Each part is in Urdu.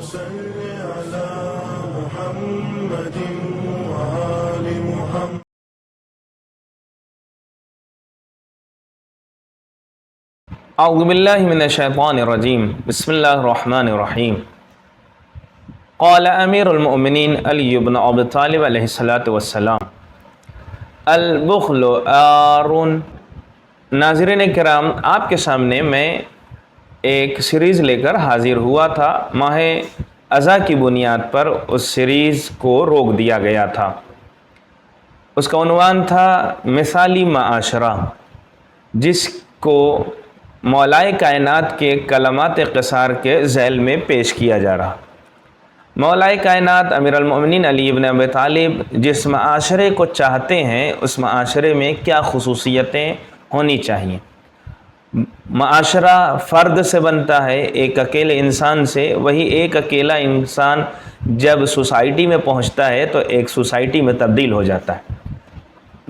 صل على محمد وآل محمد. اعوذ باللہ من الشیطان الرجیم. بسم اللہ الرحمن الرحیم. قال امیر المؤمنین علی بن ابی طالب علیہ الصلاۃ والسلام البخل عار. ناظرین کرام، آپ کے سامنے میں ایک سیریز لے کر حاضر ہوا تھا. ماہ اذا کی بنیاد پر اس سیریز کو روک دیا گیا تھا. اس کا عنوان تھا مثالی معاشرہ، جس کو مولائے کائنات کے کلمات قصار کے ذیل میں پیش کیا جا رہا. مولائے کائنات امیر المؤمنین علی بن ابی طالب جس معاشرے کو چاہتے ہیں، اس معاشرے میں کیا خصوصیتیں ہونی چاہیے. معاشرہ فرد سے بنتا ہے، ایک اکیلے انسان سے. وہی ایک اکیلا انسان جب سوسائٹی میں پہنچتا ہے تو ایک سوسائٹی میں تبدیل ہو جاتا ہے.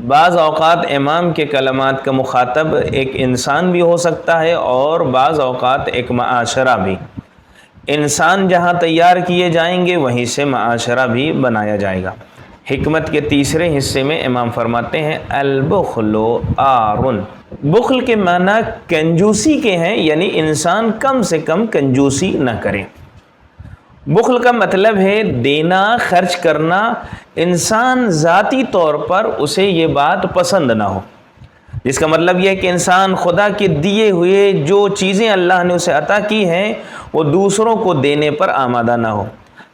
بعض اوقات امام کے کلمات کا مخاطب ایک انسان بھی ہو سکتا ہے اور بعض اوقات ایک معاشرہ بھی. انسان جہاں تیار کیے جائیں گے وہیں سے معاشرہ بھی بنایا جائے گا. حکمت کے تیسرے حصے میں امام فرماتے ہیں البخل عار. بخل کے معنی کنجوسی کے ہیں، یعنی انسان کم سے کم کنجوسی نہ کرے. بخل کا مطلب ہے دینا، خرچ کرنا. انسان ذاتی طور پر اسے یہ بات پسند نہ ہو، جس کا مطلب یہ ہے کہ انسان خدا کے دیے ہوئے جو چیزیں اللہ نے اسے عطا کی ہیں وہ دوسروں کو دینے پر آمادہ نہ ہو،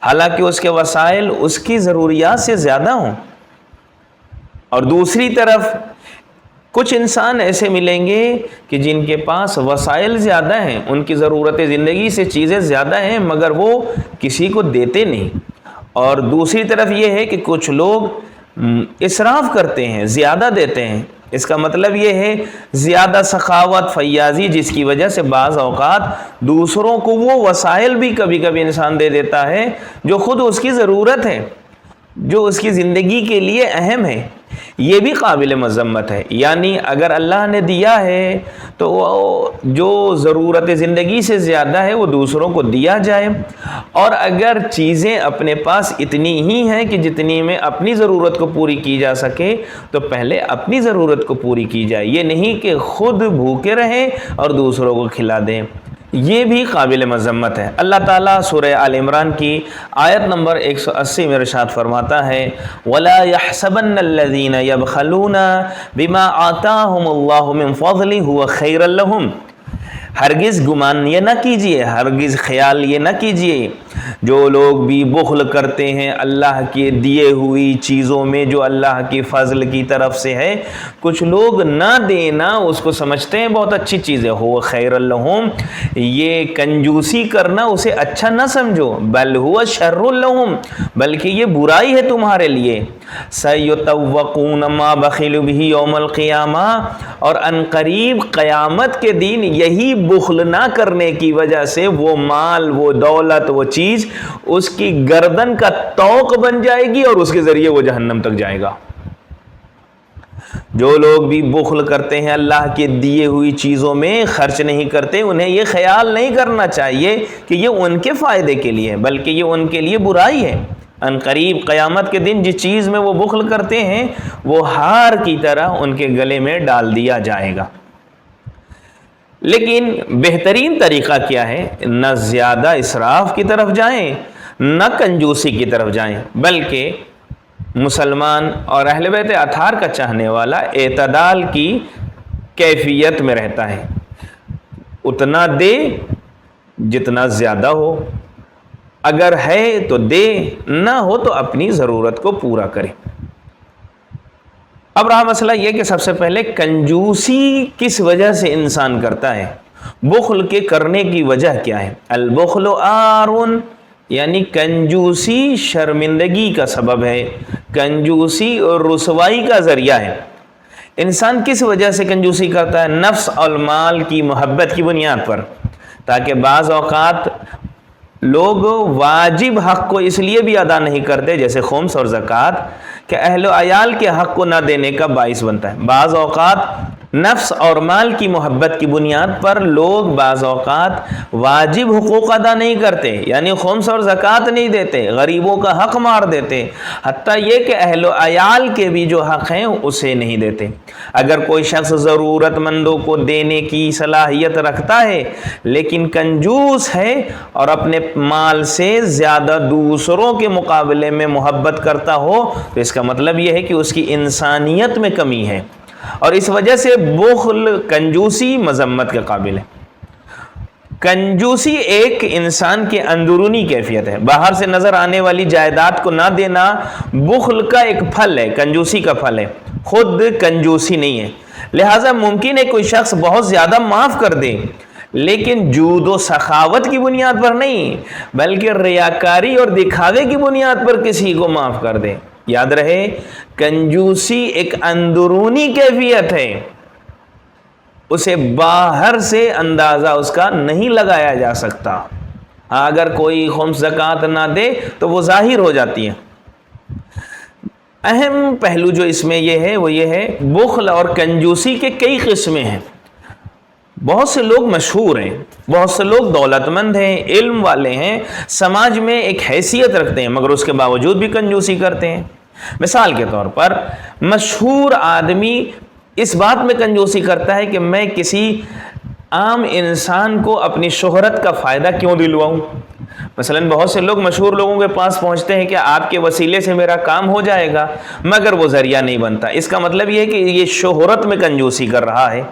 حالانکہ اس کے وسائل اس کی ضروریات سے زیادہ ہوں. اور دوسری طرف کچھ انسان ایسے ملیں گے کہ جن کے پاس وسائل زیادہ ہیں، ان کی ضرورت زندگی سے چیزیں زیادہ ہیں، مگر وہ کسی کو دیتے نہیں. اور دوسری طرف یہ ہے کہ کچھ لوگ اسراف کرتے ہیں، زیادہ دیتے ہیں. اس کا مطلب یہ ہے زیادہ سخاوت، فیاضی، جس کی وجہ سے بعض اوقات دوسروں کو وہ وسائل بھی کبھی کبھی انسان دے دیتا ہے جو خود اس کی ضرورت ہے، جو اس کی زندگی کے لیے اہم ہے. یہ بھی قابل مذمت ہے. یعنی اگر اللہ نے دیا ہے تو جو ضرورت زندگی سے زیادہ ہے وہ دوسروں کو دیا جائے. اور اگر چیزیں اپنے پاس اتنی ہی ہیں کہ جتنی میں اپنی ضرورت کو پوری کی جا سکے تو پہلے اپنی ضرورت کو پوری کی جائے. یہ نہیں کہ خود بھوکے رہیں اور دوسروں کو کھلا دیں. یہ بھی قابل مذمت ہے. اللہ تعالیٰ سورہ آل عمران کی آیت نمبر 180 میں ارشاد فرماتا ہے وَلَا يَحْسَبَنَّ الَّذِينَ يَبْخَلُونَ بِمَا آتَاهُمُ اللَّهُ مِنْ فَضْلِهِ هُوَ خَيْرًا لَهُمْ. ہرگز گمان یہ نہ کیجئے، ہرگز خیال یہ نہ کیجئے جو لوگ بھی بخل کرتے ہیں اللہ کے دیے ہوئی چیزوں میں جو اللہ کی فضل کی طرف سے ہے. کچھ لوگ نہ دینا اس کو سمجھتے ہیں بہت اچھی چیز ہے. هو خیر لہم، یہ کنجوسی کرنا اسے اچھا نہ سمجھو. بل هو شر لہم، بلکہ یہ برائی ہے تمہارے لیے. سیطوقون ما بخلوا به یوم القیامہ، اور ان قریب قیامت کے دن یہی بخل نہ کرنے کی وجہ سے وہ مال، وہ دولت، وہ چیز اس کی گردن کا طوق بن جائے گی اور اس کے ذریعے وہ جہنم تک جائے گا. جو لوگ بھی بخل کرتے ہیں اللہ کے دیے ہوئی چیزوں میں خرچ نہیں کرتے، انہیں یہ خیال نہیں کرنا چاہیے کہ یہ ان کے فائدے کے لیے، بلکہ یہ ان کے لیے برائی ہے. ان قریب قیامت کے دن جس چیز میں وہ بخل کرتے ہیں وہ ہار کی طرح ان کے گلے میں ڈال دیا جائے گا. لیکن بہترین طریقہ کیا ہے؟ نہ زیادہ اسراف کی طرف جائیں، نہ کنجوسی کی طرف جائیں، بلکہ مسلمان اور اہل بیت اطہار کا چاہنے والا اعتدال کی کیفیت میں رہتا ہے. اتنا دے جتنا زیادہ ہو، اگر ہے تو دے، نہ ہو تو اپنی ضرورت کو پورا کرے. اب رہا مسئلہ یہ کہ سب سے پہلے کنجوسی کس وجہ سے انسان کرتا ہے، بخل کے کرنے کی وجہ کیا ہے. البخل عار، یعنی کنجوسی شرمندگی کا سبب ہے، کنجوسی اور رسوائی کا ذریعہ ہے. انسان کس وجہ سے کنجوسی کرتا ہے؟ نفس اور مال کی محبت کی بنیاد پر، تاکہ بعض اوقات لوگ واجب حق کو اس لیے بھی ادا نہیں کرتے جیسے خمس اور زکوٰۃ کہ اہل و عیال کے حق کو نہ دینے کا باعث بنتا ہے. بعض اوقات نفس اور مال کی محبت کی بنیاد پر لوگ بعض اوقات واجب حقوق ادا نہیں کرتے، یعنی خمس اور زکوٰۃ نہیں دیتے، غریبوں کا حق مار دیتے، حتیٰ یہ کہ اہل و عیال کے بھی جو حق ہیں اسے نہیں دیتے۔ اگر کوئی شخص ضرورت مندوں کو دینے کی صلاحیت رکھتا ہے لیکن کنجوس ہے اور اپنے مال سے زیادہ دوسروں کے مقابلے میں محبت کرتا ہو تو اس کا مطلب یہ ہے کہ اس کی انسانیت میں کمی ہے، اور اس وجہ سے بخل، کنجوسی مذمت کے قابل ہے۔ کنجوسی ایک انسان کی اندرونی کیفیت ہے، باہر سے نظر آنے والی جائیداد کو نہ دینا بخل کا ایک پھل ہے، کنجوسی کا پھل ہے، خود کنجوسی نہیں ہے۔ لہٰذا ممکن ہے کوئی شخص بہت زیادہ معاف کر دے لیکن جود و سخاوت کی بنیاد پر نہیں بلکہ ریاکاری اور دکھاوے کی بنیاد پر کسی کو معاف کر دے۔ یاد رہے، کنجوسی ایک اندرونی کیفیت ہے، اسے باہر سے اندازہ اس کا نہیں لگایا جا سکتا۔ اگر کوئی خمس زکوٰۃ نہ دے تو وہ ظاہر ہو جاتی ہے۔ اہم پہلو جو اس میں یہ ہے وہ یہ ہے بخل اور کنجوسی کے کئی قسمیں ہیں۔ بہت سے لوگ مشہور ہیں، بہت سے لوگ دولت مند ہیں، علم والے ہیں، سماج میں ایک حیثیت رکھتے ہیں، مگر اس کے باوجود بھی کنجوسی کرتے ہیں۔ مثال کے طور پر مشہور آدمی اس بات میں کنجوسی کرتا ہے کہ میں کسی عام انسان کو اپنی شہرت کا فائدہ کیوں دلواؤں۔ مثلا بہت سے لوگ مشہور لوگوں کے پاس پہنچتے ہیں کہ آپ کے وسیلے سے میرا کام ہو جائے گا، مگر وہ ذریعہ نہیں بنتا۔ اس کا مطلب یہ ہے کہ یہ شہرت میں کنجوسی کر رہا ہے۔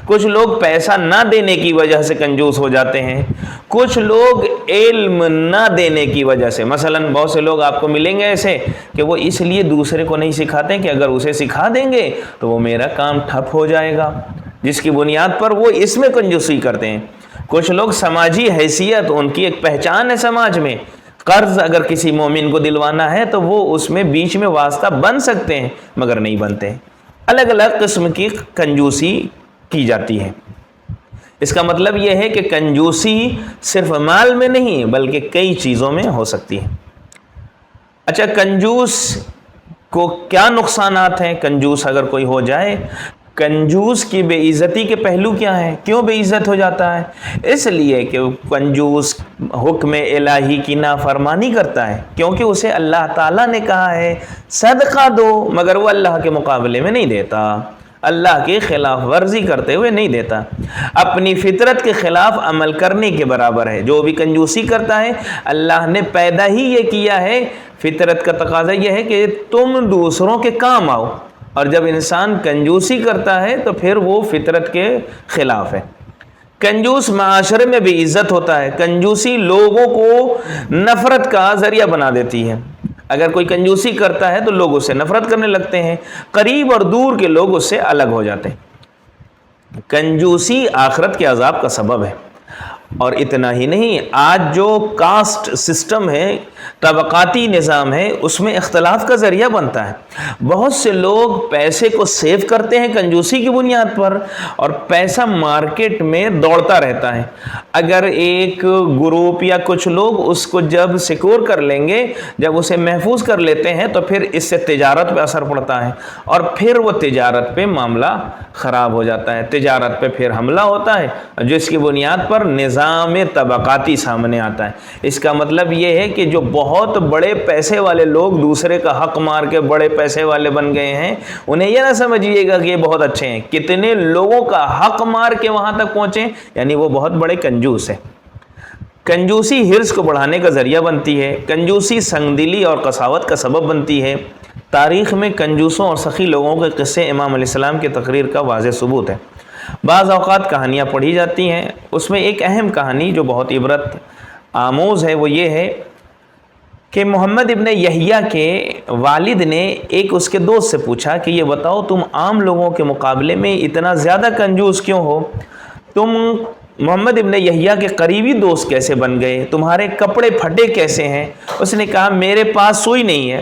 کچھ لوگ پیسہ نہ دینے کی وجہ سے کنجوس ہو جاتے ہیں، کچھ لوگ علم نہ دینے کی وجہ سے، مثلا بہت سے لوگ آپ کو ملیں گے ایسے کہ وہ اس لیے دوسرے کو نہیں سکھاتے کہ اگر اسے سکھا دیں گے تو وہ میرا کام ٹھپ ہو جائے گا، جس کی بنیاد پر وہ اس میں کنجوسی کرتے ہیں۔ کچھ لوگ سماجی حیثیت، ان کی ایک پہچان ہے سماج میں، قرض اگر کسی مومن کو دلوانا ہے تو وہ اس میں بیچ میں واسطہ بن سکتے ہیں مگر نہیں بنتے۔ الگ الگ قسم کی کنجوسی کی جاتی ہے۔ اس کا مطلب یہ ہے کہ کنجوسی صرف مال میں نہیں بلکہ کئی چیزوں میں ہو سکتی ہے۔ اچھا، کنجوس کو کیا نقصانات ہیں؟ کنجوس اگر کوئی ہو جائے، کنجوس کی بے عزتی کے پہلو کیا ہیں؟ کیوں بے عزت ہو جاتا ہے؟ اس لیے کہ کنجوس حکم الہی کی نافرمانی کرتا ہے، کیونکہ اسے اللہ تعالیٰ نے کہا ہے صدقہ دو، مگر وہ اللہ کے مقابلے میں نہیں دیتا، اللہ کی خلاف ورزی کرتے ہوئے نہیں دیتا، اپنی فطرت کے خلاف عمل کرنے کے برابر ہے۔ جو بھی کنجوسی کرتا ہے، اللہ نے پیدا ہی یہ کیا ہے، فطرت کا تقاضا یہ ہے کہ تم دوسروں کے کام آؤ، اور جب انسان کنجوسی کرتا ہے تو پھر وہ فطرت کے خلاف ہے۔ کنجوس معاشرے میں بے عزت ہوتا ہے، کنجوسی لوگوں کو نفرت کا ذریعہ بنا دیتی ہے۔ اگر کوئی کنجوسی کرتا ہے تو لوگ اس سے نفرت کرنے لگتے ہیں، قریب اور دور کے لوگ اس سے الگ ہو جاتے ہیں۔ کنجوسی آخرت کے عذاب کا سبب ہے۔ اور اتنا ہی نہیں، آج جو کاسٹ سسٹم ہے، طبقاتی نظام ہے، اس میں اختلاف کا ذریعہ بنتا ہے۔ بہت سے لوگ پیسے کو سیو کرتے ہیں کنجوسی کی بنیاد پر، اور پیسہ مارکیٹ میں دوڑتا رہتا ہے۔ اگر ایک گروپ یا کچھ لوگ اس کو جب سیکور کر لیں گے، جب اسے محفوظ کر لیتے ہیں تو پھر اس سے تجارت پہ اثر پڑتا ہے، اور پھر وہ تجارت پہ معاملہ خراب ہو جاتا ہے، تجارت پہ پھر حملہ ہوتا ہے، جس کی بنیاد پر نظام طبقاتی سامنے آتا ہے۔ اس کا مطلب یہ ہے کہ جو بہت بڑے پیسے والے لوگ دوسرے کا حق مار کے بڑے پیسے والے بن گئے ہیں، انہیں یہ نہ سمجھیے گا کہ یہ بہت اچھے ہیں، کتنے لوگوں کا حق مار کے وہاں تک پہنچے، یعنی وہ بہت بڑے کنجوس ہیں۔ کنجوسی حرص کو بڑھانے کا ذریعہ بنتی ہے، کنجوسی سنگدلی اور قساوت کا سبب بنتی ہے۔ تاریخ میں کنجوسوں اور سخی لوگوں کے قصے امام علیہ السلام کی تقریر کا واضح ثبوت ہے۔ بعض اوقات کہانیاں پڑھی جاتی ہیں، اس میں ایک اہم کہانی جو بہت عبرت آموز ہے وہ یہ ہے کہ محمد ابن یحییٰ کے والد نے ایک اس کے دوست سے پوچھا کہ یہ بتاؤ تم عام لوگوں کے مقابلے میں اتنا زیادہ کنجوس کیوں ہو؟ تم محمد ابن یحییٰ کے قریبی دوست کیسے بن گئے؟ تمہارے کپڑے پھٹے کیسے ہیں؟ اس نے کہا میرے پاس سوئی نہیں ہے،